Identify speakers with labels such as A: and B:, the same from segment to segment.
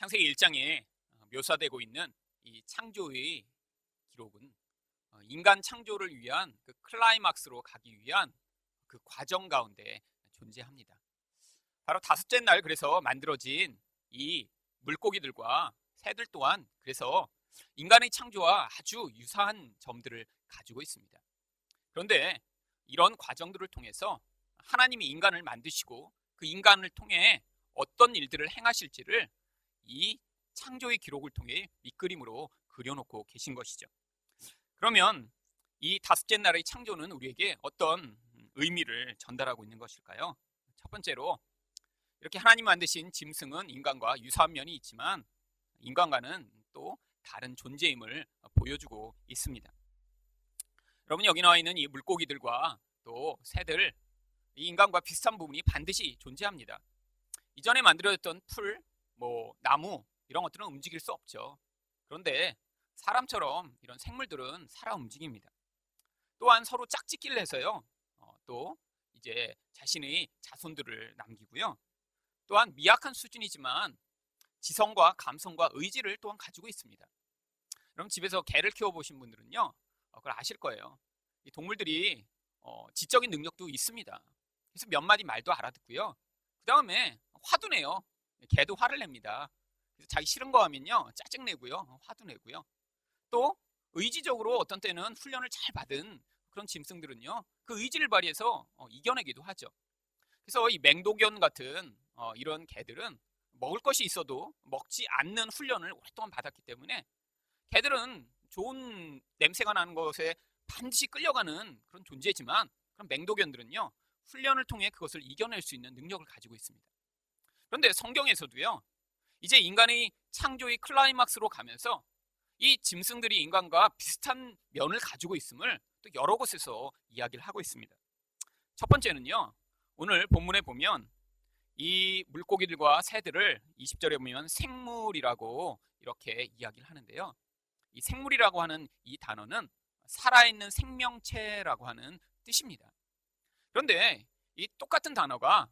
A: 창세기 1장에 묘사되고 있는 이 창조의 기록은 인간 창조를 위한 그 클라이막스로 가기 위한 그 과정 가운데 존재합니다. 바로 다섯째 날 그래서 만들어진 이 물고기들과 새들 또한 그래서 인간의 창조와 아주 유사한 점들을 가지고 있습니다. 그런데 이런 과정들을 통해서 하나님이 인간을 만드시고 그 인간을 통해 어떤 일들을 행하실지를 이 창조의 기록을 통해 밑그림으로 그려놓고 계신 것이죠. 그러면 이 다섯째 날의 창조는 우리에게 어떤 의미를 전달하고 있는 것일까요? 첫 번째로 이렇게 하나님 만드신 짐승은 인간과 유사한 면이 있지만 인간과는 또 다른 존재임을 보여주고 있습니다. 여러분, 여기 나와 있는 이 물고기들과 또 새들, 이 인간과 비슷한 부분이 반드시 존재합니다. 이전에 만들어졌던 풀, 나무 이런 것들은 움직일 수 없죠. 그런데 사람처럼 이런 생물들은 살아 움직입니다. 또한 서로 짝짓기를 해서요. 또 이제 자신의 자손들을 남기고요. 또한 미약한 수준이지만 지성과 감성과 의지를 또한 가지고 있습니다. 그럼 집에서 개를 키워보신 분들은요, 그걸 아실 거예요. 이 동물들이 지적인 능력도 있습니다. 그래서 몇 마디 말도 알아듣고요. 그 다음에 화도 내요. 개도 화를 냅니다. 그래서 자기 싫은 거 하면요, 짜증 내고요, 화도 내고요. 또 의지적으로 어떤 때는 훈련을 잘 받은 그런 짐승들은요, 그 의지를 발휘해서 이겨내기도 하죠. 그래서 이 맹독견 같은 이런 개들은 먹을 것이 있어도 먹지 않는 훈련을 오랫동안 받았기 때문에 개들은 좋은 냄새가 나는 것에 반드시 끌려가는 그런 존재지만 그런 맹독견들은요, 훈련을 통해 그것을 이겨낼 수 있는 능력을 가지고 있습니다. 그런데 성경에서도요, 이제 인간의 창조의 클라이막스로 가면서 이 짐승들이 인간과 비슷한 면을 가지고 있음을 또 여러 곳에서 이야기를 하고 있습니다. 첫 번째는요, 오늘 본문에 보면 이 물고기들과 새들을 20절에 보면 생물이라고 이렇게 이야기를 하는데요. 이 생물이라고 하는 이 단어는 살아있는 생명체라고 하는 뜻입니다. 그런데 이 똑같은 단어가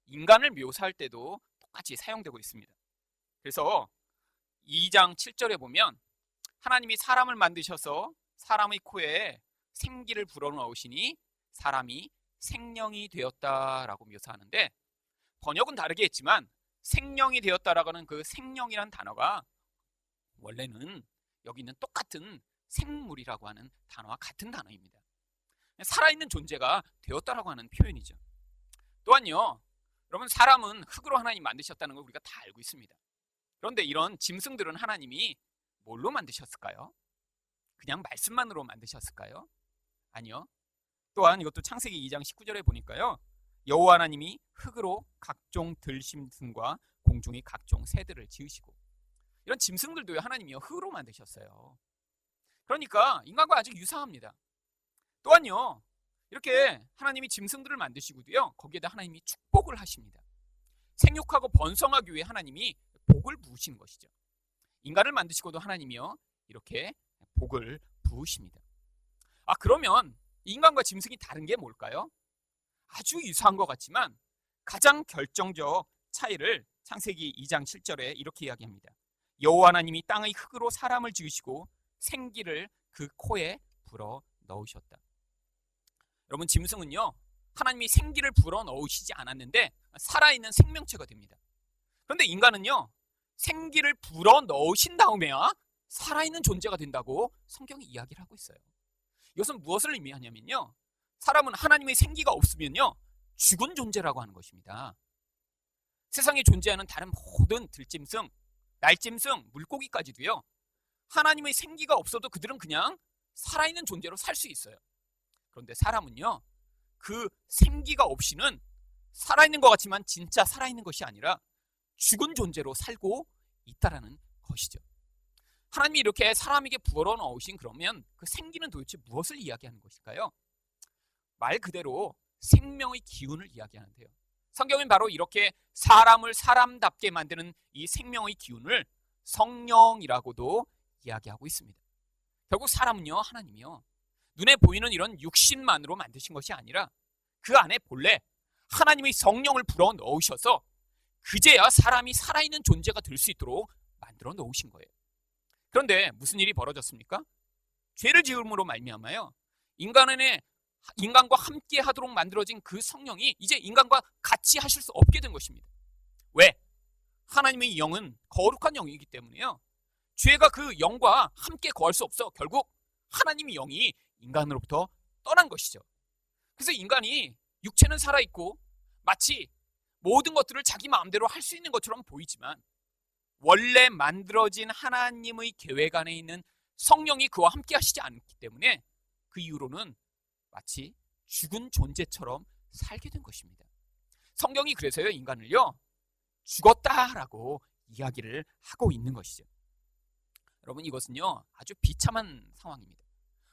A: 인간을 묘사할 때도 똑같이 사용되고 있습니다. 그래서 2장 7절에 보면 하나님이 사람을 만드셔서 사람의 코에 생기를 불어넣으시니 사람이 생명이 되었다라고 묘사하는데, 번역은 다르게 했지만 생명이 되었다라고 하는 그 생명이란 단어가 원래는 여기 있는 똑같은 생물이라고 하는 단어와 같은 단어입니다. 살아있는 존재가 되었다라고 하는 표현이죠. 또한요, 여러분, 사람은 흙으로 하나님 만드셨다는 걸 우리가 다 알고 있습니다. 그런데 이런 짐승들은 하나님이 뭘로 만드셨을까요? 그냥 말씀만으로 만드셨을까요? 아니요. 또한 이것도 창세기 2장 19절에 보니까요, 여호와 하나님이 흙으로 각종 들짐승과 공중의 각종 새들을 지으시고, 이런 짐승들도요, 하나님이요 흙으로 만드셨어요. 그러니까 인간과 아주 유사합니다. 또한요, 이렇게 하나님이 짐승들을 만드시고도요, 거기에다 하나님이 축복을 하십니다. 생육하고 번성하기 위해 하나님이 복을 부으시는 것이죠. 인간을 만드시고도 하나님이요 이렇게 복을 부으십니다. 그러면 인간과 짐승이 다른 게 뭘까요? 아주 유사한 것 같지만 가장 결정적 차이를 창세기 2장 7절에 이렇게 이야기합니다. 여호와 하나님이 땅의 흙으로 사람을 지으시고 생기를 그 코에 불어 넣으셨다. 여러분, 짐승은요, 하나님이 생기를 불어 넣으시지 않았는데 살아있는 생명체가 됩니다. 그런데 인간은요, 생기를 불어 넣으신 다음에야 살아있는 존재가 된다고 성경이 이야기를 하고 있어요. 이것은 무엇을 의미하냐면요, 사람은 하나님의 생기가 없으면요 죽은 존재라고 하는 것입니다. 세상에 존재하는 다른 모든 들짐승, 날짐승, 물고기까지도요, 하나님의 생기가 없어도 그들은 그냥 살아있는 존재로 살 수 있어요. 그런데 사람은요, 그 생기가 없이는 살아있는 것 같지만 진짜 살아있는 것이 아니라 죽은 존재로 살고 있다라는 것이죠. 하나님이 이렇게 사람에게 불어 넣으신 그러면 그 생기는 도대체 무엇을 이야기하는 것일까요? 말 그대로 생명의 기운을 이야기하는데요. 성경은 바로 이렇게 사람을 사람답게 만드는 이 생명의 기운을 성령이라고도 이야기하고 있습니다. 결국 사람은요, 하나님이요 눈에 보이는 이런 육신만으로 만드신 것이 아니라 그 안에 본래 하나님의 성령을 불어 넣으셔서 그제야 사람이 살아있는 존재가 될 수 있도록 만들어 놓으신 거예요. 그런데 무슨 일이 벌어졌습니까? 죄를 지음으로 말미암아요. 인간과 함께 하도록 만들어진 그 성령이 이제 인간과 같이 하실 수 없게 된 것입니다. 왜? 하나님의 영은 거룩한 영이기 때문에요. 죄가 그 영과 함께 거할 수 없어 결국 하나님의 영이 인간으로부터 떠난 것이죠. 그래서 인간이 육체는 살아있고 마치 모든 것들을 자기 마음대로 할 수 있는 것처럼 보이지만 원래 만들어진 하나님의 계획 안에 있는 성령이 그와 함께 하시지 않기 때문에 그 이후로는 마치 죽은 존재처럼 살게 된 것입니다. 성경이 그래서요, 인간을요, 죽었다라고 이야기를 하고 있는 것이죠. 여러분, 이것은요, 아주 비참한 상황입니다.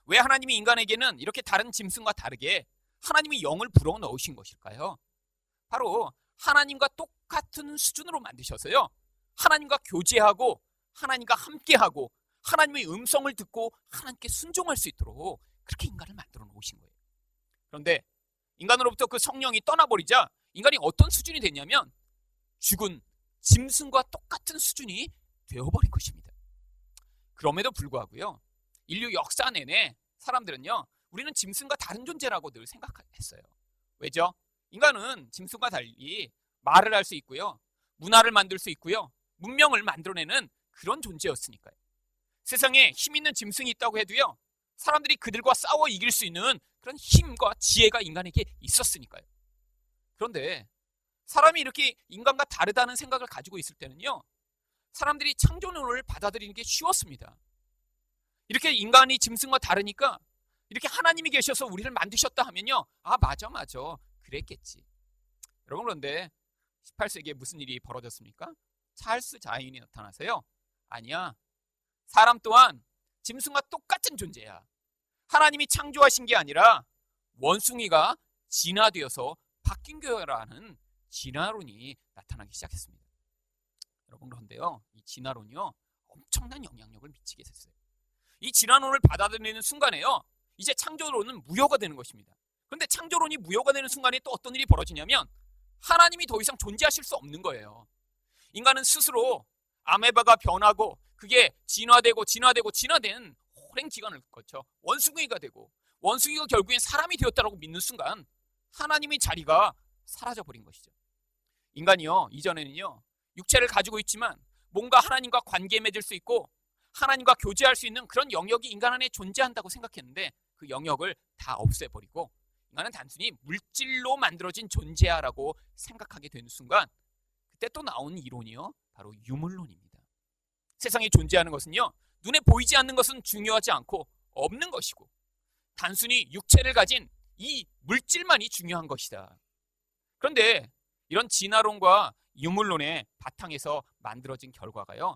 A: 왜 하나님이 인간에게는 이렇게 다른 짐승과 다르게 하나님의 영을 불어넣으신 것일까요? 바로 하나님과 똑같은 수준으로 만드셔서요, 하나님과 교제하고 하나님과 함께하고 하나님의 음성을 듣고 하나님께 순종할 수 있도록 그렇게 인간을 만들어 놓으신 거예요. 그런데 인간으로부터 그 성령이 떠나버리자 인간이 어떤 수준이 됐냐면 죽은 짐승과 똑같은 수준이 되어버린 것입니다. 그럼에도 불구하고요, 인류 역사 내내 사람들은요, 우리는 짐승과 다른 존재라고 늘 생각했어요. 왜죠? 인간은 짐승과 달리 말을 할 수 있고요, 문화를 만들 수 있고요, 문명을 만들어내는 그런 존재였으니까요. 세상에 힘 있는 짐승이 있다고 해도요, 사람들이 그들과 싸워 이길 수 있는 그런 힘과 지혜가 인간에게 있었으니까요. 그런데 사람이 이렇게 인간과 다르다는 생각을 가지고 있을 때는요, 사람들이 창조론을 받아들이는 게 쉬웠습니다. 이렇게 인간이 짐승과 다르니까 이렇게 하나님이 계셔서 우리를 만드셨다 하면요, 아, 맞아 그랬겠지. 여러분, 그런데 18세기에 무슨 일이 벌어졌습니까? 찰스 자인이 나타나서요, 아니야, 사람 또한 짐승과 똑같은 존재야. 하나님이 창조하신 게 아니라 원숭이가 진화되어서 바뀐 거라는 진화론이 나타나기 시작했습니다. 여러분, 그런데요, 이 진화론이요, 엄청난 영향력을 미치게 됐어요. 이 진화론을 받아들이는 순간에요, 이제 창조론은 무효가 되는 것입니다. 그런데 창조론이 무효가 되는 순간에 또 어떤 일이 벌어지냐면 하나님이 더 이상 존재하실 수 없는 거예요. 인간은 스스로 아메바가 변하고 그게 진화된 오랜 기간을 거쳐 원숭이가 되고 원숭이가 결국엔 사람이 되었다라고 믿는 순간 하나님의 자리가 사라져버린 것이죠. 인간이요, 이전에는요, 육체를 가지고 있지만 뭔가 하나님과 관계 맺을 수 있고 하나님과 교제할 수 있는 그런 영역이 인간 안에 존재한다고 생각했는데 그 영역을 다 없애버리고 인간은 단순히 물질로 만들어진 존재야라고 생각하게 되는 순간 그때 또 나온 이론이요, 바로 유물론입니다. 세상에 존재하는 것은요, 눈에 보이지 않는 것은 중요하지 않고 없는 것이고 단순히 육체를 가진 이 물질만이 중요한 것이다. 그런데 이런 진화론과 유물론의 바탕에서 만들어진 결과가요,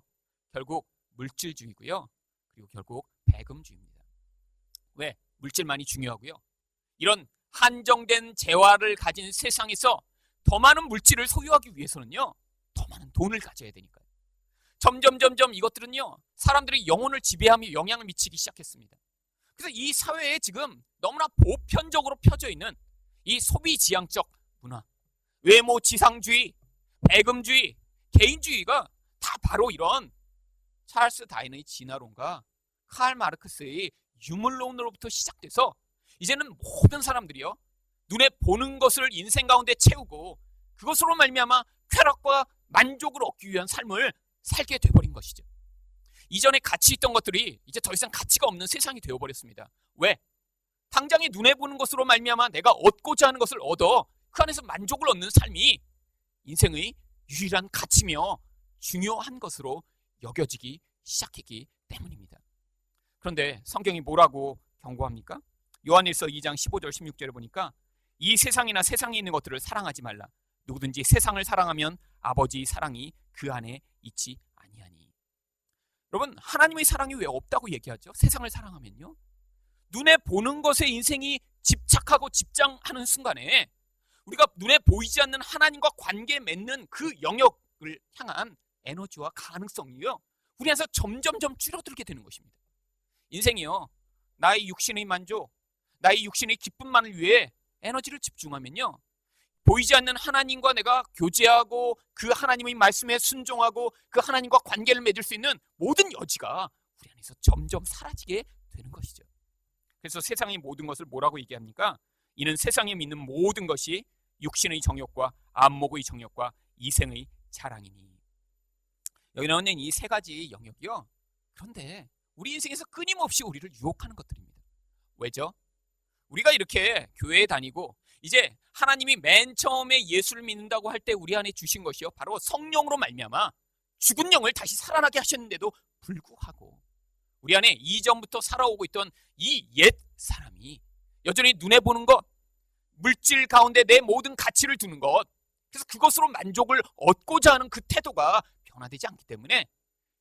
A: 결국 물질주의고요, 그리고 결국 배금주의입니다. 왜? 물질만이 중요하고요, 이런 한정된 재화를 가진 세상에서 더 많은 물질을 소유하기 위해서는요, 더 많은 돈을 가져야 되니까요. 점점 이것들은요, 사람들의 영혼을 지배하며 영향을 미치기 시작했습니다. 그래서 이 사회에 지금 너무나 보편적으로 펴져 있는 이 소비지향적 문화, 외모지상주의, 배금주의, 개인주의가 다 바로 이런 찰스 다윈의 진화론과 칼 마르크스의 유물론으로부터 시작돼서 이제는 모든 사람들이요, 눈에 보는 것을 인생 가운데 채우고 그것으로 말미암아 쾌락과 만족을 얻기 위한 삶을 살게 돼버린 것이죠. 이전에 가치 있던 것들이 이제 더 이상 가치가 없는 세상이 되어버렸습니다. 왜? 당장에 눈에 보는 것으로 말미암아 내가 얻고자 하는 것을 얻어 그 안에서 만족을 얻는 삶이 인생의 유일한 가치며 중요한 것으로 여겨지기 시작했기 때문입니다. 그런데 성경이 뭐라고 경고합니까? 요한일서 2장 15절 16절에 보니까 이 세상이나 세상에 있는 것들을 사랑하지 말라. 누구든지 세상을 사랑하면 아버지의 사랑이 그 안에 있지 아니하니. 여러분, 하나님의 사랑이 왜 없다고 얘기하죠? 세상을 사랑하면요, 눈에 보는 것에 인생이 집착하고 집장하는 순간에 우리가 눈에 보이지 않는 하나님과 관계 맺는 그 영역을 향한 에너지와 가능성이요, 우리 안에서 점점 줄어들게 되는 것입니다. 인생이요, 나의 육신의 만족, 나의 육신의 기쁨만을 위해 에너지를 집중하면요, 보이지 않는 하나님과 내가 교제하고 그 하나님의 말씀에 순종하고 그 하나님과 관계를 맺을 수 있는 모든 여지가 우리 안에서 점점 사라지게 되는 것이죠. 그래서 세상의 모든 것을 뭐라고 얘기합니까? 이는 세상에 믿는 모든 것이 육신의 정욕과 안목의 정욕과 이생의 자랑이니. 여기 나오는 이 세 가지 영역이요, 그런데 우리 인생에서 끊임없이 우리를 유혹하는 것들입니다. 왜죠? 우리가 이렇게 교회에 다니고 이제 하나님이 맨 처음에 예수를 믿는다고 할 때 우리 안에 주신 것이요, 바로 성령으로 말미암아 죽은 영을 다시 살아나게 하셨는데도 불구하고 우리 안에 이전부터 살아오고 있던 이 옛 사람이 여전히 눈에 보는 것, 물질 가운데 내 모든 가치를 두는 것, 그래서 그것으로 만족을 얻고자 하는 그 태도가 변화되지 않기 때문에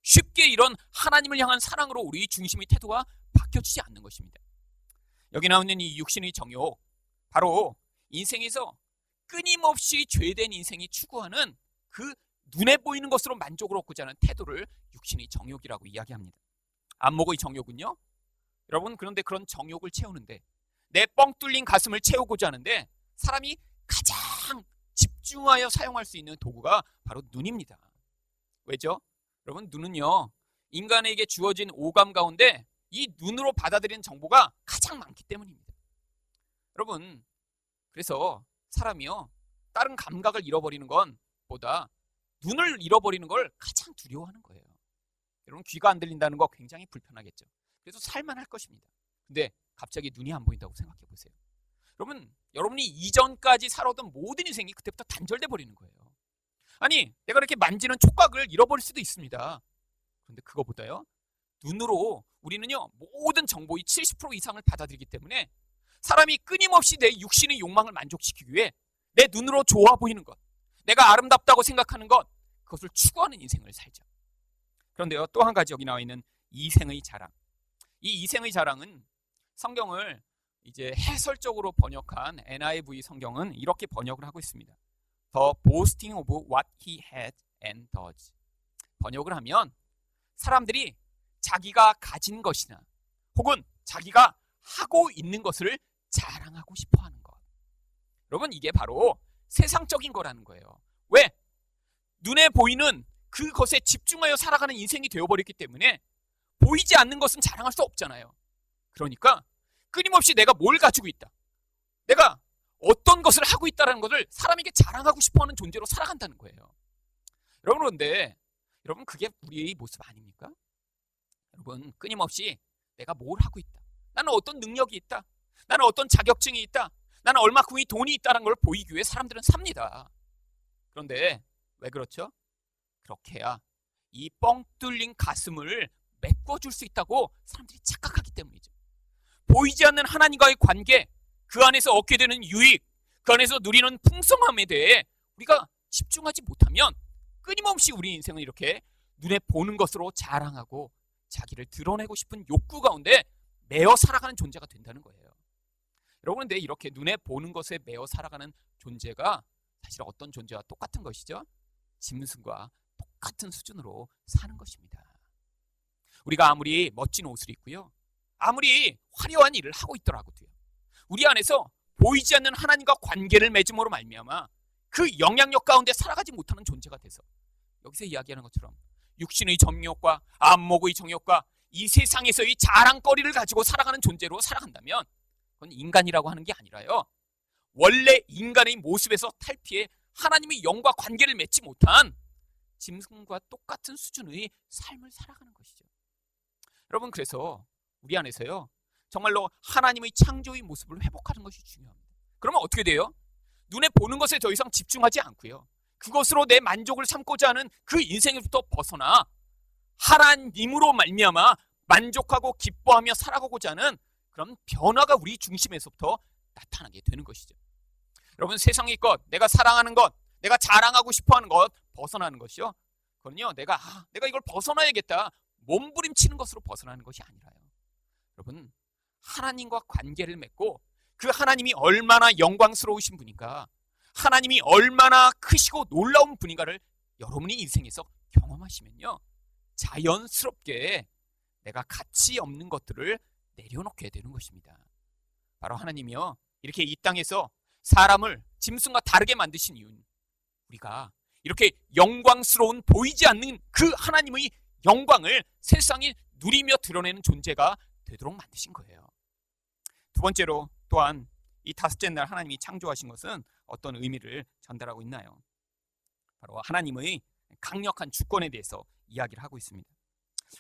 A: 쉽게 이런 하나님을 향한 사랑으로 우리 중심의 태도가 바뀌어지지 않는 것입니다. 여기 나오는 이 육신의 정욕, 바로 인생에서 끊임없이 죄된 인생이 추구하는 그 눈에 보이는 것으로 만족을 얻고자 하는 태도를 육신의 정욕이라고 이야기합니다. 안목의 정욕은요, 여러분, 그런데 그런 정욕을 채우는데, 내 뻥 뚫린 가슴을 채우고자 하는데 사람이 가장 집중하여 사용할 수 있는 도구가 바로 눈입니다. 왜죠? 여러분, 눈은요, 인간에게 주어진 오감 가운데 이 눈으로 받아들이는 정보가 가장 많기 때문입니다. 여러분, 그래서 사람이요, 다른 감각을 잃어버리는 건 보다 눈을 잃어버리는 걸 가장 두려워하는 거예요. 여러분, 귀가 안 들린다는 거 굉장히 불편하겠죠. 그래서 살만할 것입니다. 근데 갑자기 눈이 안 보인다고 생각해 보세요. 여러분, 여러분이 이전까지 살아오던 모든 인생이 그때부터 단절돼 버리는 거예요. 아니, 내가 이렇게 만지는 촉각을 잃어버릴 수도 있습니다. 그런데 그거보다요, 눈으로 우리는요, 모든 정보의 70% 이상을 받아들이기 때문에 사람이 끊임없이 내 육신의 욕망을 만족시키기 위해 내 눈으로 좋아 보이는 것, 내가 아름답다고 생각하는 것, 그것을 추구하는 인생을 살죠. 그런데요, 또 한 가지 여기 나와 있는 이생의 자랑. 이 이생의 자랑은 성경을 이제 해설적으로 번역한 NIV 성경은 이렇게 번역을 하고 있습니다. The boasting of what he had and does. 번역을 하면 사람들이 자기가 가진 것이나 혹은 자기가 하고 있는 것을 자랑하고 싶어 하는 것. 여러분, 이게 바로 세상적인 거라는 거예요. 왜? 눈에 보이는 그것에 집중하여 살아가는 인생이 되어버렸기 때문에 보이지 않는 것은 자랑할 수 없잖아요. 그러니까 끊임없이 내가 뭘 가지고 있다, 내가 어떤 것을 하고 있다는 것을 사람에게 자랑하고 싶어하는 존재로 살아간다는 거예요. 여러분, 그런데 여러분, 그게 우리의 모습 아닙니까? 여러분, 끊임없이 내가 뭘 하고 있다, 나는 어떤 능력이 있다, 나는 어떤 자격증이 있다, 나는 얼마큼의 돈이 있다는 걸 보이기 위해 사람들은 삽니다. 그런데 왜 그렇죠? 그렇게 해야 이 뻥 뚫린 가슴을 메꿔줄 수 있다고 사람들이 착각하기 때문이죠. 보이지 않는 하나님과의 관계, 그 안에서 얻게 되는 유익, 그 안에서 누리는 풍성함에 대해 우리가 집중하지 못하면 끊임없이 우리 인생은 이렇게 눈에 보는 것으로 자랑하고 자기를 드러내고 싶은 욕구 가운데 매어 살아가는 존재가 된다는 거예요. 여러분, 근데 이렇게 눈에 보는 것에 매어 살아가는 존재가 사실 어떤 존재와 똑같은 것이죠? 짐승과 똑같은 수준으로 사는 것입니다. 우리가 아무리 멋진 옷을 입고요, 아무리 화려한 일을 하고 있더라고요, 우리 안에서 보이지 않는 하나님과 관계를 맺음으로 말미암아 그 영향력 가운데 살아가지 못하는 존재가 돼서 여기서 이야기하는 것처럼 육신의 정욕과 안목의 정욕과 이 세상에서의 자랑거리를 가지고 살아가는 존재로 살아간다면 그건 인간이라고 하는 게 아니라요, 원래 인간의 모습에서 탈피해 하나님의 영과 관계를 맺지 못한 짐승과 똑같은 수준의 삶을 살아가는 것이죠. 여러분, 그래서 우리 안에서요, 정말로 하나님의 창조의 모습을 회복하는 것이 중요합니다. 그러면 어떻게 돼요? 눈에 보는 것에 더 이상 집중하지 않고요, 그것으로 내 만족을 삼고자 하는 그 인생에부터 벗어나 하나님으로 말미암아 만족하고 기뻐하며 살아가고자 하는 그런 변화가 우리 중심에서부터 나타나게 되는 것이죠. 여러분, 세상의 것, 내가 사랑하는 것, 내가 자랑하고 싶어하는 것 벗어나는 것이요, 그건요, 내가 이걸 벗어나야겠다, 몸부림치는 것으로 벗어나는 것이 아니라요, 여러분, 하나님과 관계를 맺고 그 하나님이 얼마나 영광스러우신 분인가, 하나님이 얼마나 크시고 놀라운 분인가를 여러분이 인생에서 경험하시면요, 자연스럽게 내가 가치 없는 것들을 내려놓게 되는 것입니다. 바로 하나님이요, 이렇게 이 땅에서 사람을 짐승과 다르게 만드신 이유는 우리가 이렇게 영광스러운 보이지 않는 그 하나님의 영광을 세상에 누리며 드러내는 존재가 되도록 만드신 거예요. 두 번째로 또한 이 다섯째 날 하나님이 창조하신 것은 어떤 의미를 전달하고 있나요? 바로 하나님의 강력한 주권에 대해서 이야기를 하고 있습니다.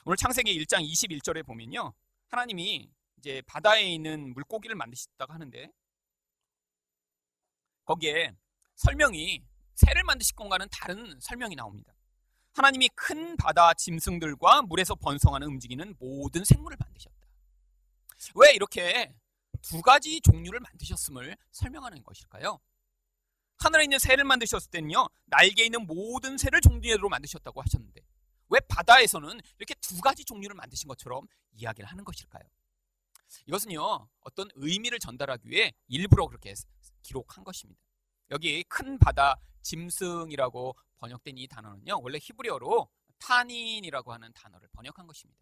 A: 오늘 창세기 1장 21절에 보면요, 하나님이 이제 바다에 있는 물고기를 만드셨다고 하는데 거기에 설명이 새를 만드실 건가는 다른 설명이 나옵니다. 하나님이 큰 바다 짐승들과 물에서 번성하는 움직이는 모든 생물을 만드셨다. 왜 이렇게 두 가지 종류를 만드셨음을 설명하는 것일까요? 하늘에 있는 새를 만드셨을 때는요, 날개 있는 모든 새를 종류로 만드셨다고 하셨는데 왜 바다에서는 이렇게 두 가지 종류를 만드신 것처럼 이야기를 하는 것일까요? 이것은요, 어떤 의미를 전달하기 위해 일부러 그렇게 기록한 것입니다. 여기 큰 바다 짐승이라고 번역된 이 단어는요, 원래 히브리어로 타닌이라고 하는 단어를 번역한 것입니다.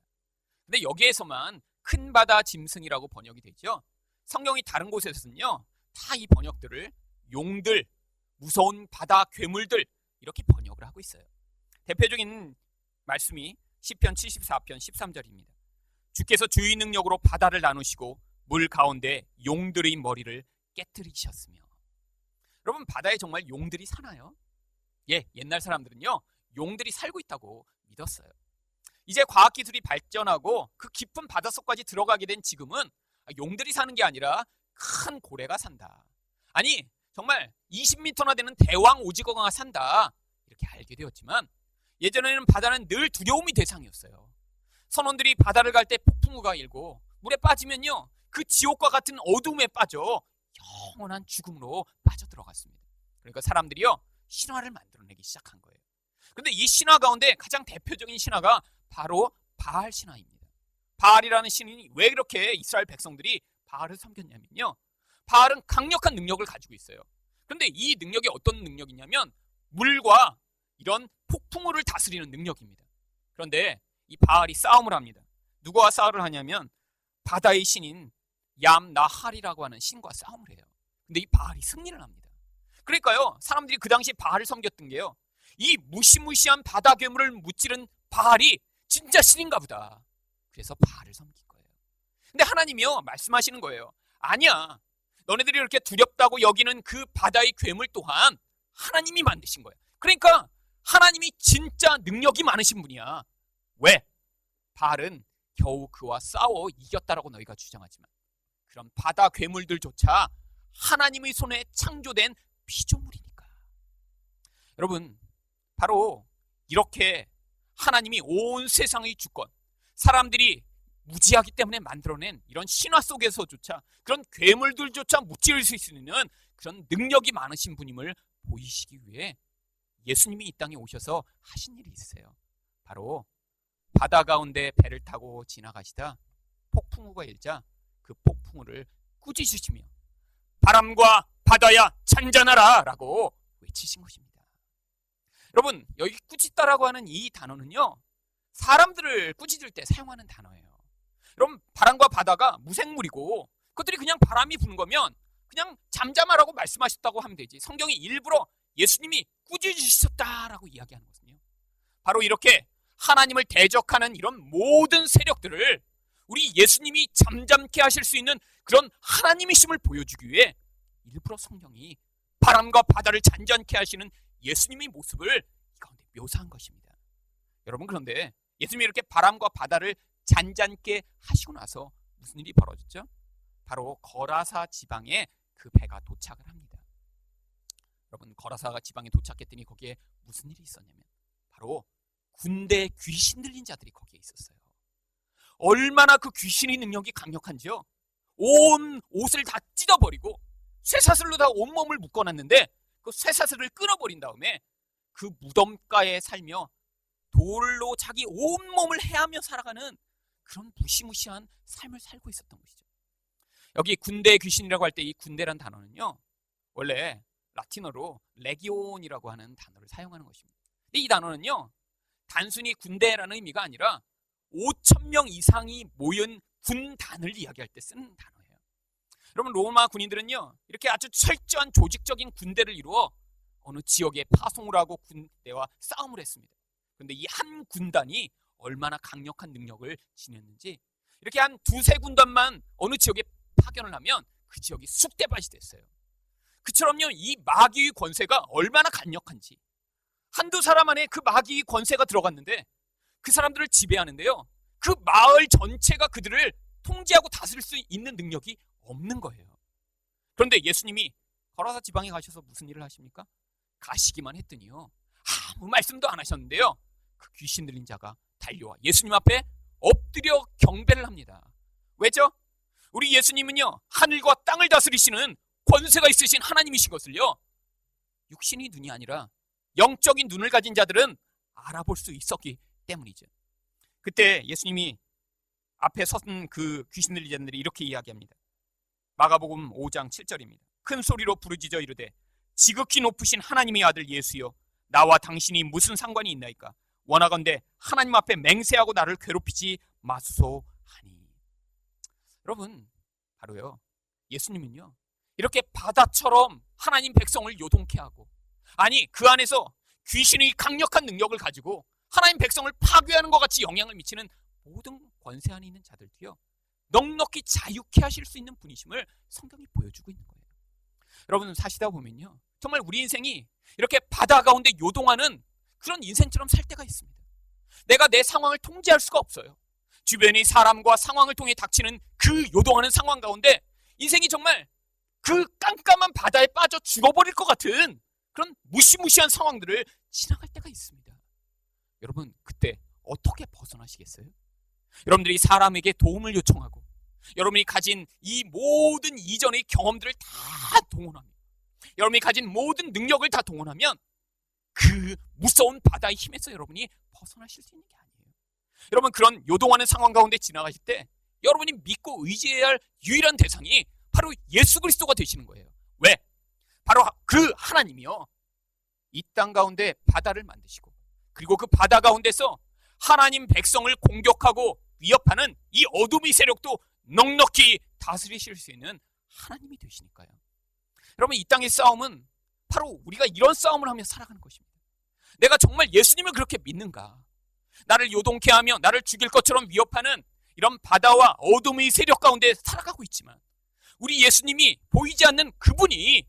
A: 근데 여기에서만 큰 바다 짐승이라고 번역이 되죠. 성경이 다른 곳에서는요, 다 이 번역들을 용들, 무서운 바다 괴물들 이렇게 번역을 하고 있어요. 대표적인 말씀이 시편 74편 13절입니다. 주께서 주의 능력으로 바다를 나누시고 물 가운데 용들의 머리를 깨뜨리셨으며. 여러분, 바다에 정말 용들이 사나요? 예, 옛날 사람들은요, 용들이 살고 있다고 믿었어요. 이제 과학기술이 발전하고 그 깊은 바닷속까지 들어가게 된 지금은 용들이 사는 게 아니라 큰 고래가 산다. 아니, 정말 20m나 되는 대왕 오징어가 산다. 이렇게 알게 되었지만 예전에는 바다는 늘 두려움의 대상이었어요. 선원들이 바다를 갈 때 폭풍우가 일고 물에 빠지면요, 그 지옥과 같은 어둠에 빠져 영원한 죽음으로 빠져들어갔습니다. 그러니까 사람들이요, 신화를 만들어내기 시작한 거예요. 근데 이 신화 가운데 가장 대표적인 신화가 바로 바알 신화입니다. 바알이라는 신이 왜 이렇게 이스라엘 백성들이 바알을 섬겼냐면요, 바알은 강력한 능력을 가지고 있어요. 그런데 이 능력이 어떤 능력이냐면 물과 이런 폭풍우를 다스리는 능력입니다. 그런데 이 바알이 싸움을 합니다. 누구와 싸움을 하냐면 바다의 신인 얌나할이라고 하는 신과 싸움을 해요. 근데 이 바알이 승리를 합니다. 그러니까요, 사람들이 그 당시 바알을 섬겼던 게요, 이 무시무시한 바다 괴물을 무찌른 바알이 진짜 신인가 보다. 그래서 바알을 섬긴 거예요. 근데 하나님이요, 말씀하시는 거예요. 아니야, 너네들이 이렇게 두렵다고 여기는 그 바다의 괴물 또한 하나님이 만드신 거예요. 그러니까 하나님이 진짜 능력이 많으신 분이야. 왜? 바알은 겨우 그와 싸워 이겼다라고 너희가 주장하지만 그런 바다 괴물들조차 하나님의 손에 창조된 피조물이니까. 여러분, 바로 이렇게 하나님이 온 세상의 주권, 사람들이 무지하기 때문에 만들어낸 이런 신화 속에서조차 그런 괴물들조차 무찌를 수 있는 그런 능력이 많으신 분임을 보이시기 위해 예수님이 이 땅에 오셔서 하신 일이 있어요. 바로 바다 가운데 배를 타고 지나가시다 폭풍우가 일자 그 폭풍우를 꾸짖으시며 바람과 바다야 잔잔하라 라고 외치신 것입니다. 여러분, 여기 꾸짖다라고 하는 이 단어는요, 사람들을 꾸짖을 때 사용하는 단어예요. 여러분, 바람과 바다가 무생물이고 그것들이 그냥 바람이 부는 거면 그냥 잠잠하라고 말씀하셨다고 하면 되지, 성경이 일부러 예수님이 꾸짖으셨다라고 이야기하는 것은요, 바로 이렇게 하나님을 대적하는 이런 모든 세력들을 우리 예수님이 잠잠케 하실 수 있는 그런 하나님이심을 보여주기 위해 일부러 성경이 바람과 바다를 잔잔케 하시는 예수님의 모습을 이 가운데 묘사한 것입니다. 여러분, 그런데 예수님이 이렇게 바람과 바다를 잔잔케 하시고 나서 무슨 일이 벌어졌죠? 바로 거라사 지방에 그 배가 도착을 합니다. 여러분, 거라사 지방에 도착했더니 거기에 무슨 일이 있었냐면 바로 군대 귀신 들린 자들이 거기에 있었어요. 얼마나 그 귀신의 능력이 강력한지요, 온 옷을 다 찢어버리고 쇠사슬로 다 온몸을 묶어놨는데 그 쇠사슬을 끊어버린 다음에 그 무덤가에 살며 돌로 자기 온몸을 해하며 살아가는 그런 무시무시한 삶을 살고 있었던 것이죠. 여기 군대 귀신이라고 할 때 이 군대란 단어는요, 원래 라틴어로 레기온이라고 하는 단어를 사용하는 것입니다. 근데 이 단어는요, 단순히 군대라는 의미가 아니라 5,000명 이상이 모인 군단을 이야기할 때 쓰는 단어예요. 여러분, 로마 군인들은요, 이렇게 아주 철저한 조직적인 군대를 이루어 어느 지역에 파송을 하고 군대와 싸움을 했습니다. 그런데 이 한 군단이 얼마나 강력한 능력을 지녔는지, 이렇게 한 두세 군단만 어느 지역에 파견을 하면 그 지역이 쑥대밭이 됐어요. 그처럼요, 이 마귀의 권세가 얼마나 강력한지, 한두 사람 안에 그 마귀의 권세가 들어갔는데 그 사람들을 지배하는데요, 그 마을 전체가 그들을 통제하고 다스릴 수 있는 능력이 없는 거예요. 그런데 예수님이 거라사 지방에 가셔서 무슨 일을 하십니까? 가시기만 했더니요, 아무 말씀도 안 하셨는데요, 그 귀신 들린 자가 달려와 예수님 앞에 엎드려 경배를 합니다. 왜죠? 우리 예수님은요, 하늘과 땅을 다스리시는 권세가 있으신 하나님이신 것을요, 육신의 눈이 아니라 영적인 눈을 가진 자들은 알아볼 수 있었기 때문이죠. 그때 예수님이 앞에 섰던 그 귀신 들린 자들이 이렇게 이야기합니다. 마가복음 5장 7절입니다. 큰 소리로 부르짖어 이르되 지극히 높으신 하나님의 아들 예수여, 나와 당신이 무슨 상관이 있나이까? 원하건대 하나님 앞에 맹세하고 나를 괴롭히지 마소서 하니. 여러분, 바로요, 예수님은요, 이렇게 바다처럼 하나님 백성을 요동케 하고, 아니 그 안에서 귀신의 강력한 능력을 가지고 하나님 백성을 파괴하는 것 같이 영향을 미치는 모든 권세 안에 있는 자들도요, 넉넉히 자유케 하실 수 있는 분이심을 성경이 보여주고 있는 거예요. 여러분, 사시다 보면요, 정말 우리 인생이 이렇게 바다 가운데 요동하는 그런 인생처럼 살 때가 있습니다. 내가 내 상황을 통제할 수가 없어요. 주변의 사람과 상황을 통해 닥치는 그 요동하는 상황 가운데 인생이 정말 그 깜깜한 바다에 빠져 죽어버릴 것 같은 그런 무시무시한 상황들을 지나갈 때가 있습니다. 여러분, 그때 어떻게 벗어나시겠어요? 여러분들이 사람에게 도움을 요청하고 여러분이 가진 이 모든 이전의 경험들을 다 동원하면, 여러분이 가진 모든 능력을 다 동원하면 그 무서운 바다의 힘에서 여러분이 벗어나실 수 있는 게 아니에요. 여러분, 그런 요동하는 상황 가운데 지나가실 때 여러분이 믿고 의지해야 할 유일한 대상이 바로 예수 그리스도가 되시는 거예요. 왜? 바로 그 하나님이요, 이 땅 가운데 바다를 만드시고, 그리고 그 바다 가운데서 하나님 백성을 공격하고 위협하는 이 어둠의 세력도 넉넉히 다스리실 수 있는 하나님이 되시니까요. 여러분, 이 땅의 싸움은 바로 우리가 이런 싸움을 하며 살아가는 것입니다. 내가 정말 예수님을 그렇게 믿는가? 나를 요동케 하며 나를 죽일 것처럼 위협하는 이런 바다와 어둠의 세력 가운데 살아가고 있지만, 우리 예수님이 보이지 않는 그분이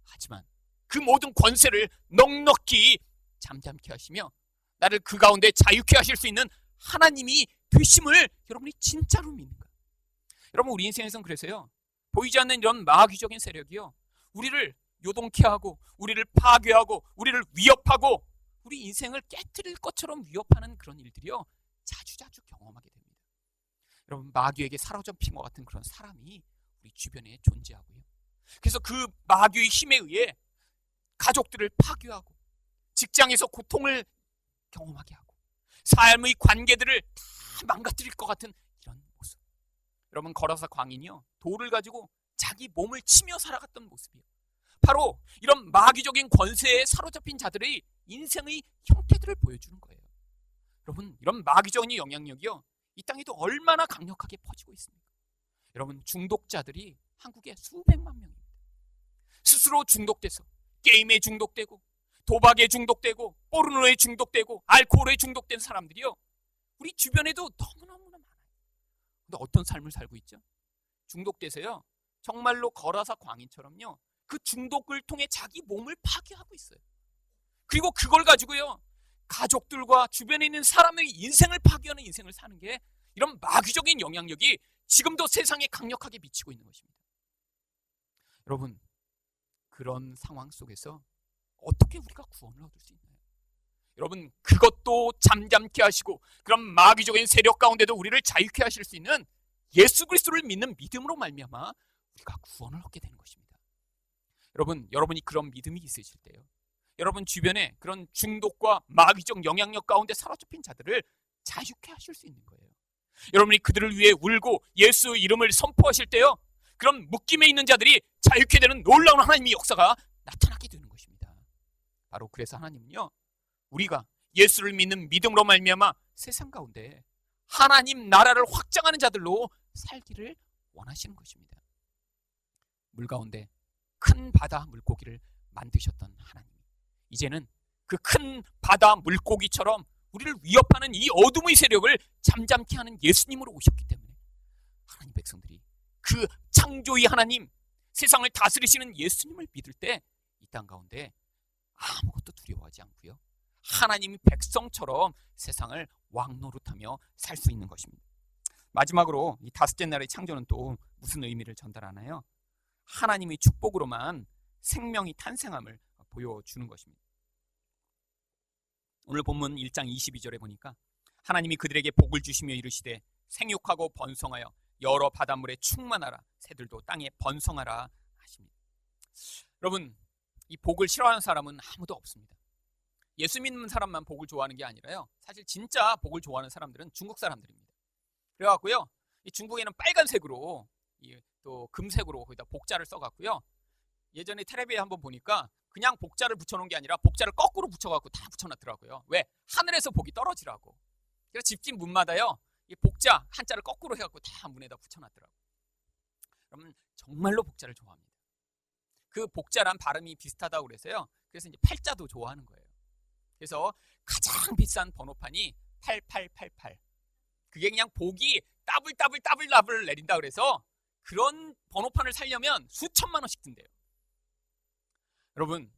A: 하지만 그 모든 권세를 넉넉히 잠잠케 하시며 나를 그 가운데 자유케 하실 수 있는 하나님이 되심을 여러분이 진짜로 믿는가? 여러분, 우리 인생에서는 그래서요, 보이지 않는 이런 마귀적인 세력이요, 우리를 요동케 하고 우리를 파괴하고 우리를 위협하고 우리 인생을 깨트릴 것처럼 위협하는 그런 일들이요, 자주자주 경험하게 됩니다. 여러분, 마귀에게 사로잡힌 것 같은 그런 사람이 우리 주변에 존재하고요, 그래서 그 마귀의 힘에 의해 가족들을 파괴하고 직장에서 고통을 경험하게 하고 삶의 관계들을 다 망가뜨릴 것 같은 이런 모습. 여러분, 거라사 광인이요, 돌을 가지고 자기 몸을 치며 살아갔던 모습이에요. 바로 이런 마귀적인 권세에 사로잡힌 자들의 인생의 형태들을 보여주는 거예요. 여러분, 이런 마귀적인 영향력이요, 이 땅에도 얼마나 강력하게 퍼지고 있습니까? 여러분, 중독자들이 한국에 수백만 명입니다. 스스로 중독돼서 게임에 중독되고 도박에 중독되고 포르노에 중독되고 알코올에 중독된 사람들이요, 우리 주변에도 너무너무나 많아요. 근데 어떤 삶을 살고 있죠? 중독돼서요, 정말로 거라사 광인처럼요, 그 중독을 통해 자기 몸을 파괴하고 있어요. 그리고 그걸 가지고요, 가족들과 주변에 있는 사람의 인생을 파괴하는 인생을 사는 게 이런 마귀적인 영향력이 지금도 세상에 강력하게 미치고 있는 것입니다. 여러분, 그런 상황 속에서 어떻게 우리가 구원을 얻을 수 있나요? 여러분, 그것도 잠잠케 하시고 그런 마귀적인 세력 가운데도 우리를 자유케 하실 수 있는 예수 그리스도를 믿는 믿음으로 말미암아 우리가 구원을 얻게 되는 것입니다. 여러분, 여러분이 그런 믿음이 있으실 때요, 여러분 주변에 그런 중독과 마귀적 영향력 가운데 사로잡힌 자들을 자유케 하실 수 있는 거예요. 여러분이 그들을 위해 울고 예수 이름을 선포하실 때요, 그런 묶임에 있는 자들이 자유케 되는 놀라운 하나님의 역사가 나타나게 되는 것입니다. 바로 그래서 하나님은요, 우리가 예수를 믿는 믿음으로 말미암아 세상 가운데 하나님 나라를 확장하는 자들로 살기를 원하시는 것입니다. 물 가운데 큰 바다 물고기를 만드셨던 하나님, 이제는 그 큰 바다 물고기처럼 우리를 위협하는 이 어둠의 세력을 잠잠케 하는 예수님으로 오셨기 때문에 하나님 백성들이 그 창조의 하나님, 세상을 다스리시는 예수님을 믿을 때 이 땅 가운데 아무것도 두려워하지 않고요, 하나님의 백성처럼 세상을 왕노릇하며 살 수 있는 것입니다. 마지막으로 이 다섯째 날의 창조는 또 무슨 의미를 전달하나요? 하나님의 축복으로만 생명이 탄생함을 보여주는 것입니다. 오늘 본문 1장 22절에 보니까 하나님이 그들에게 복을 주시며 이르시되 생육하고 번성하여 여러 바닷물에 충만하라, 새들도 땅에 번성하라 하십니다. 여러분, 이 복을 싫어하는 사람은 아무도 없습니다. 예수 믿는 사람만 복을 좋아하는 게 아니라요, 사실 진짜 복을 좋아하는 사람들은 중국 사람들입니다. 그래갖고요, 이 중국에는 빨간색으로 또 금색으로 거기다 복자를 써갖고요, 예전에 텔레비에 한번 보니까 그냥 복자를 붙여놓은 게 아니라 복자를 거꾸로 붙여갖고 다 붙여놨더라고요. 왜? 하늘에서 복이 떨어지라고. 그래서 집집 문마다요, 이 복자 한자를 거꾸로 해갖고 다 문에다 붙여놨더라고요. 그러면 정말로 복자를 좋아합니다. 그 복자란 발음이 비슷하다고 그래서요, 그래서 이제 팔자도 좋아하는 거예요. 그래서 가장 비싼 번호판이 8888. 그게 그냥 복이 더블 내린다 그래서 그런 번호판을 살려면 수천만 원씩 든대요. 여러분,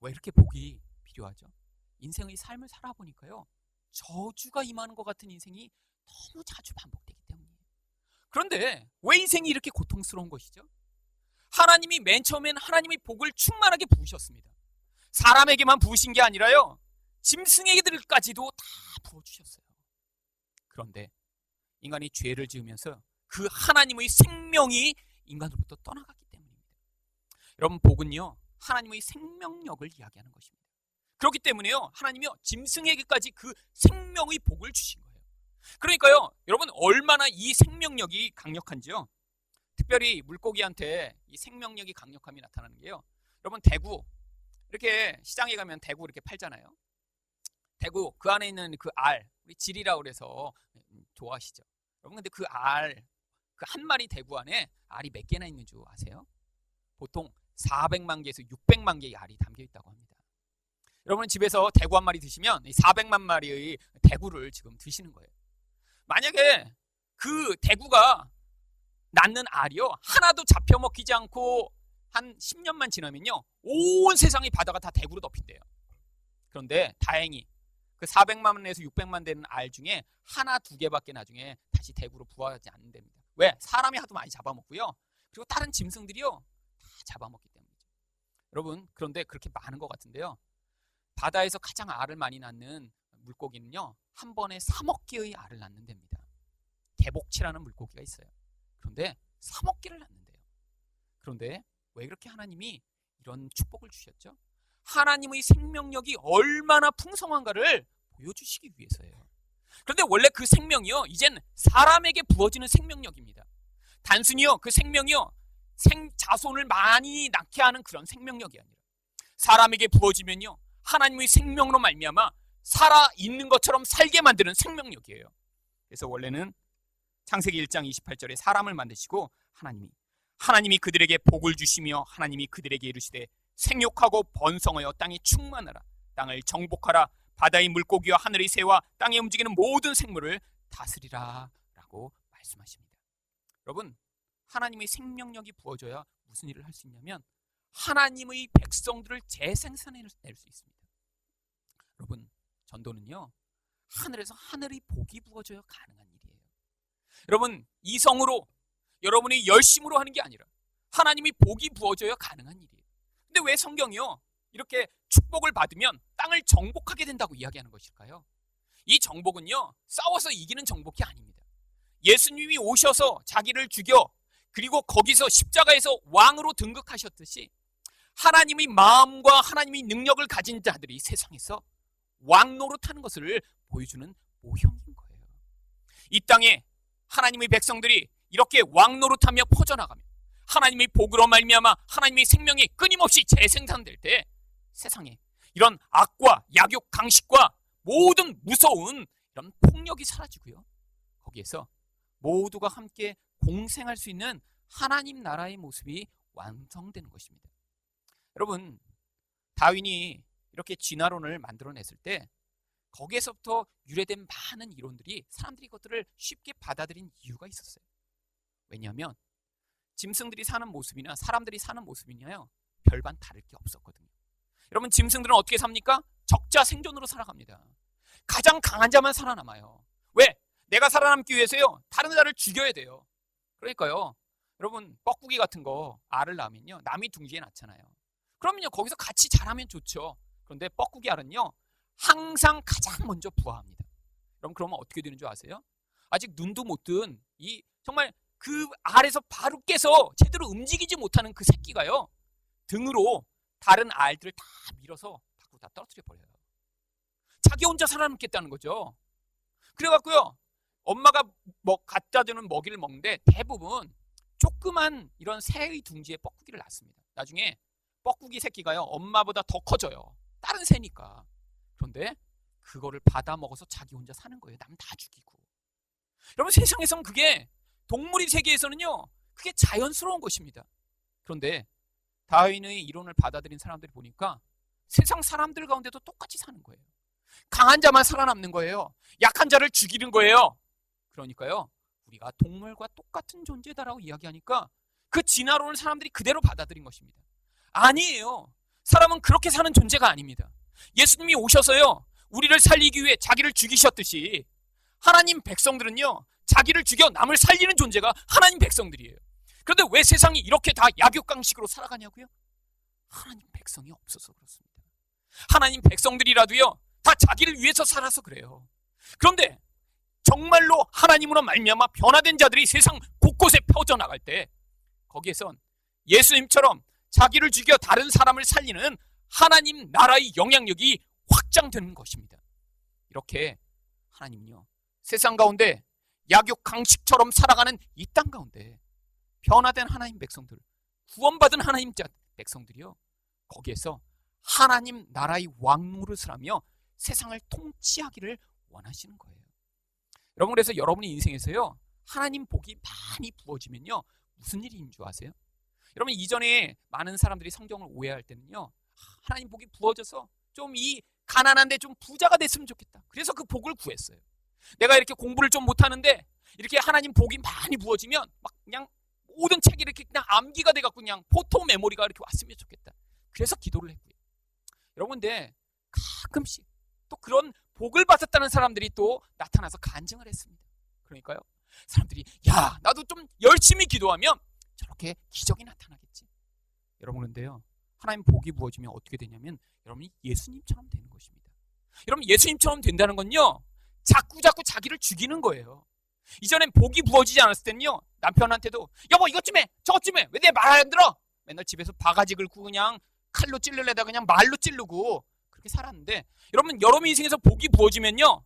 A: 왜 이렇게 복이 필요하죠? 인생의 삶을 살아보니까요, 저주가 임하는 것 같은 인생이 너무 자주 반복되기 때문이에요. 그런데 왜 인생이 이렇게 고통스러운 것이죠? 하나님이 맨 처음엔 하나님의 복을 충만하게 부으셨습니다. 사람에게만 부으신 게 아니라요, 짐승에게들까지도 다 부어주셨어요. 그런데 인간이 죄를 지으면서 그 하나님의 생명이 인간으로부터 떠나갔기 때문입니다. 여러분, 복은요, 하나님의 생명력을 이야기하는 것입니다. 그렇기 때문에요, 하나님이요, 짐승에게까지 그 생명의 복을 주신 거예요. 그러니까요, 여러분, 얼마나 이 생명력이 강력한지요, 특별히 물고기한테 이 생명력이 강력함이 나타나는 게요, 여러분, 대구, 이렇게 시장에 가면 대구 이렇게 팔잖아요. 대구 그 안에 있는 그 알, 우리 질이라고 그래서 좋아하시죠. 여러분, 근데 그 알, 그 한 마리 대구 안에 알이 몇 개나 있는 줄 아세요? 보통 400만 개에서 600만 개의 알이 담겨 있다고 합니다. 여러분, 집에서 대구 한 마리 드시면 400만 마리의 대구를 지금 드시는 거예요. 만약에 그 대구가 낳는 알이요, 하나도 잡혀 먹히지 않고 한 10년만 지나면요, 온 세상의 바다가 다 대구로 덮인대요. 그런데 다행히 그 400만에서 600만 되는 알 중에 하나 두 개밖에 나중에 다시 대구로 부화하지 않는답니다. 왜? 사람이 하도 많이 잡아먹고요, 그리고 다른 짐승들이요 다 잡아먹기 때문이죠. 여러분, 그런데 그렇게 많은 것 같은데요, 바다에서 가장 알을 많이 낳는 물고기는요, 한 번에 3억 개의 알을 낳는답니다. 개복치라는 물고기가 있어요. 그런데 3억 개를 낳는데요. 그런데 왜 그렇게 하나님이 이런 축복을 주셨죠? 하나님의 생명력이 얼마나 풍성한가를 보여주시기 위해서예요. 그런데 원래 그 생명이요, 이젠 사람에게 부어지는 생명력입니다. 단순히요, 그 생명이요, 자손을 많이 낳게 하는 그런 생명력이 아니라 사람에게 부어지면요, 하나님의 생명으로 말미암아 살아있는 것처럼 살게 만드는 생명력이에요. 그래서 원래는 창세기 1장 28절에 사람을 만드시고 하나님이 그들에게 복을 주시며 하나님이 그들에게 이르시되 생육하고 번성하여 땅에 충만하라, 땅을 정복하라, 바다의 물고기와 하늘의 새와 땅에 움직이는 모든 생물을 다스리라 라고 말씀하십니다. 여러분, 하나님의 생명력이 부어져야 무슨 일을 할 수 있냐면 하나님의 백성들을 재생산해낼 수 있습니다. 여러분, 전도는요, 하늘에서 하늘의 복이 부어져야 가능한 일이에요. 여러분, 이성으로 여러분이 열심으로 하는 게 아니라 하나님이 복이 부어져야 가능한 일이에요. 근데 왜 성경이요, 이렇게 축복을 받으면 땅을 정복하게 된다고 이야기하는 것일까요? 이 정복은요, 싸워서 이기는 정복이 아닙니다. 예수님이 오셔서 자기를 죽여 그리고 거기서 십자가에서 왕으로 등극하셨듯이 하나님의 마음과 하나님의 능력을 가진 자들이 세상에서 왕노릇하는 것을 보여주는 모형인 거예요. 이 땅에 하나님의 백성들이 이렇게 왕노릇하며 퍼져나가며 하나님의 복으로 말미암아 하나님의 생명이 끊임없이 재생산될 때 세상에 이런 악과 약욕, 강식과 모든 무서운 이런 폭력이 사라지고요, 거기에서 모두가 함께 공생할 수 있는 하나님 나라의 모습이 완성되는 것입니다. 여러분, 다윈이 이렇게 진화론을 만들어냈을 때 거기에서부터 유래된 많은 이론들이 사람들이 그것들을 쉽게 받아들인 이유가 있었어요. 왜냐하면 짐승들이 사는 모습이나 사람들이 사는 모습이냐요, 별반 다를 게 없었거든요. 여러분, 짐승들은 어떻게 삽니까? 적자 생존으로 살아갑니다. 가장 강한 자만 살아남아요. 왜? 내가 살아남기 위해서요, 다른 자를 죽여야 돼요. 그러니까요, 여러분, 뻐꾸기 같은 거 알을 낳으면요, 남이 둥지에 낳잖아요. 그러면요, 거기서 같이 자라면 좋죠. 그런데 뻐꾸기 알은요, 항상 가장 먼저 부화합니다. 그러면 어떻게 되는 줄 아세요? 아직 눈도 못 뜬 이 정말 그 알에서 바로 깨서 제대로 움직이지 못하는 그 새끼가요, 등으로 다른 알들을 다 밀어서 밖으로 다 떨어뜨려 버려요. 자기 혼자 살아남겠다는 거죠. 그래갖고요, 엄마가 갖다 주는 먹이를 먹는데 대부분 조그만 이런 새의 둥지에 뻐꾸기를 낳습니다. 나중에 뻐꾸기 새끼가요, 엄마보다 더 커져요. 다른 새니까. 그런데 그거를 받아 먹어서 자기 혼자 사는 거예요. 남 다 죽이고. 여러분, 세상에선 그게, 동물의 세계에서는요, 그게 자연스러운 것입니다. 그런데 다윈의 이론을 받아들인 사람들이 보니까 세상 사람들 가운데도 똑같이 사는 거예요. 강한 자만 살아남는 거예요. 약한 자를 죽이는 거예요. 그러니까요, 우리가 동물과 똑같은 존재다라고 이야기하니까 그 진화론을 사람들이 그대로 받아들인 것입니다. 아니에요. 사람은 그렇게 사는 존재가 아닙니다. 예수님이 오셔서요, 우리를 살리기 위해 자기를 죽이셨듯이 하나님 백성들은요, 자기를 죽여 남을 살리는 존재가 하나님 백성들이에요. 그런데 왜 세상이 이렇게 다 약육강식으로 살아가냐고요? 하나님 백성이 없어서 그렇습니다. 하나님 백성들이라도요, 다 자기를 위해서 살아서 그래요. 그런데 정말로 하나님으로 말미암아 변화된 자들이 세상 곳곳에 퍼져나갈 때 거기에선 예수님처럼 자기를 죽여 다른 사람을 살리는 하나님 나라의 영향력이 확장되는 것입니다. 이렇게 하나님은요, 세상 가운데 약육강식처럼 살아가는 이 땅 가운데 변화된 하나님 백성들, 구원받은 하나님 백성들이요, 거기에서 하나님 나라의 왕노릇을 하며 세상을 통치하기를 원하시는 거예요. 여러분, 그래서 여러분의 인생에서요, 하나님 복이 많이 부어지면요, 무슨 일인 줄 아세요? 여러분, 이전에 많은 사람들이 성경을 오해할 때는요, 하나님 복이 부어져서 좀 이 가난한데 좀 부자가 됐으면 좋겠다. 그래서 그 복을 구했어요. 내가 이렇게 공부를 좀 못하는데 이렇게 하나님 복이 많이 부어지면 막 그냥 모든 책이 이렇게 그냥 암기가 돼갖고 그냥 포토 메모리가 이렇게 왔으면 좋겠다. 그래서 기도를 했고요. 여러분, 근데 가끔씩 또 그런 복을 받았다는 사람들이 또 나타나서 간증을 했습니다. 그러니까요, 사람들이 야, 나도 좀 열심히 기도하면 저렇게 기적이 나타나겠지. 여러분, 그런데요, 하나님 복이 부어지면 어떻게 되냐면 여러분이 예수님처럼 되는 것입니다. 여러분, 예수님처럼 된다는 건요, 자꾸 자기를 죽이는 거예요. 이전엔 복이 부어지지 않았을 때는요, 남편한테도 여보 이것 좀 해, 저것 좀 해, 왜 내 말 안 들어? 맨날 집에서 바가지 긁고 그냥 칼로 찌르려다가 그냥 말로 찌르고 그렇게 살았는데, 여러분 인생에서 복이 부어지면요,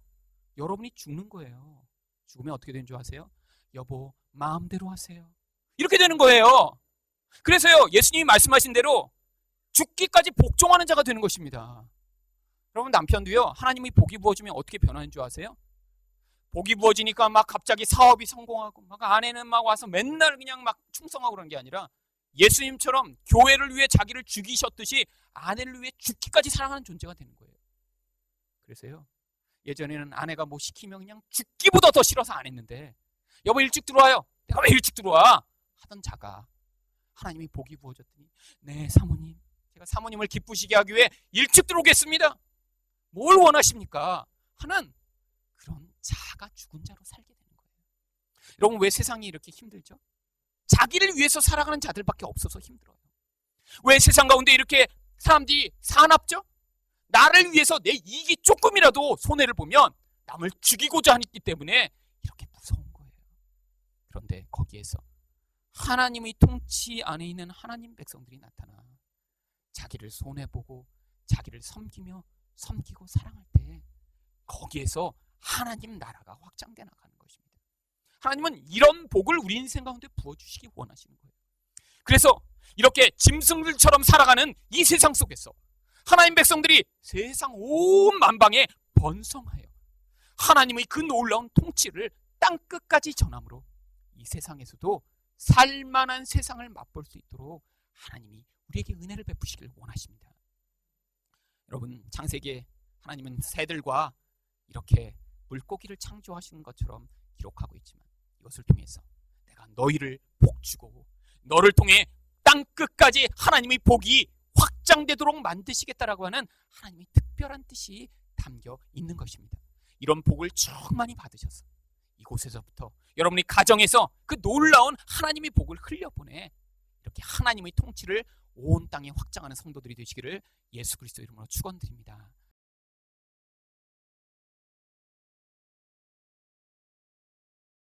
A: 여러분이 죽는 거예요. 죽으면 어떻게 되는 줄 아세요? 여보 마음대로 하세요, 이렇게 되는 거예요. 그래서요, 예수님이 말씀하신 대로 죽기까지 복종하는 자가 되는 것입니다. 여러분, 남편도요, 하나님이 복이 부어지면 어떻게 변하는 줄 아세요? 복이 부어지니까 막 갑자기 사업이 성공하고, 막 아내는 막 와서 맨날 그냥 막 충성하고 그런 게 아니라 예수님처럼 교회를 위해 자기를 죽이셨듯이 아내를 위해 죽기까지 사랑하는 존재가 되는 거예요. 그래서요, 예전에는 아내가 뭐 시키면 그냥 죽기보다 더 싫어서 안 했는데, 여보 일찍 들어와요, 내가 왜 일찍 들어와? 하던 자가 하나님이 복이 부어졌더니, 네 사모님, 제가 사모님을 기쁘시게 하기 위해 일찍 들어오겠습니다. 뭘 원하십니까? 하는 그런 자가 죽은 자로 살게 되는 거예요. 여러분, 왜 세상이 이렇게 힘들죠? 자기를 위해서 살아가는 자들밖에 없어서 힘들어요. 왜 세상 가운데 이렇게 사람들이 사납죠? 나를 위해서 내 이익이 조금이라도 손해를 보면 남을 죽이고자 하기 때문에 이렇게 무서운 거예요. 그런데 거기에서 하나님의 통치 안에 있는 하나님 백성들이 나타나 자기를 손해보고 자기를 섬기고 사랑할 때 거기에서 하나님 나라가 확장돼 나가는 것입니다. 하나님은 이런 복을 우리 인생 가운데 부어주시기 원하시는 거예요. 그래서 이렇게 짐승들처럼 살아가는 이 세상 속에서 하나님 백성들이 세상 온 만방에 번성하여 하나님의 그 놀라운 통치를 땅끝까지 전함으로 이 세상에서도 살만한 세상을 맛볼 수 있도록 하나님이 우리에게 은혜를 베푸시길 원하십니다. 여러분, 창세기에 하나님은 새들과 이렇게 물고기를 창조하시는 것처럼 기록하고 있지만 이것을 통해서 내가 너희를 복주고 너를 통해 땅 끝까지 하나님의 복이 확장되도록 만드시겠다라고 하는 하나님의 특별한 뜻이 담겨 있는 것입니다. 이런 복을 충만히 받으셔서 이곳에서부터 여러분의 가정에서 그 놀라운 하나님의 복을 흘려보내 이렇게 하나님의 통치를 온 땅에 확장하는 성도들이 되시기를 예수 그리스도 이름으로 축원드립니다.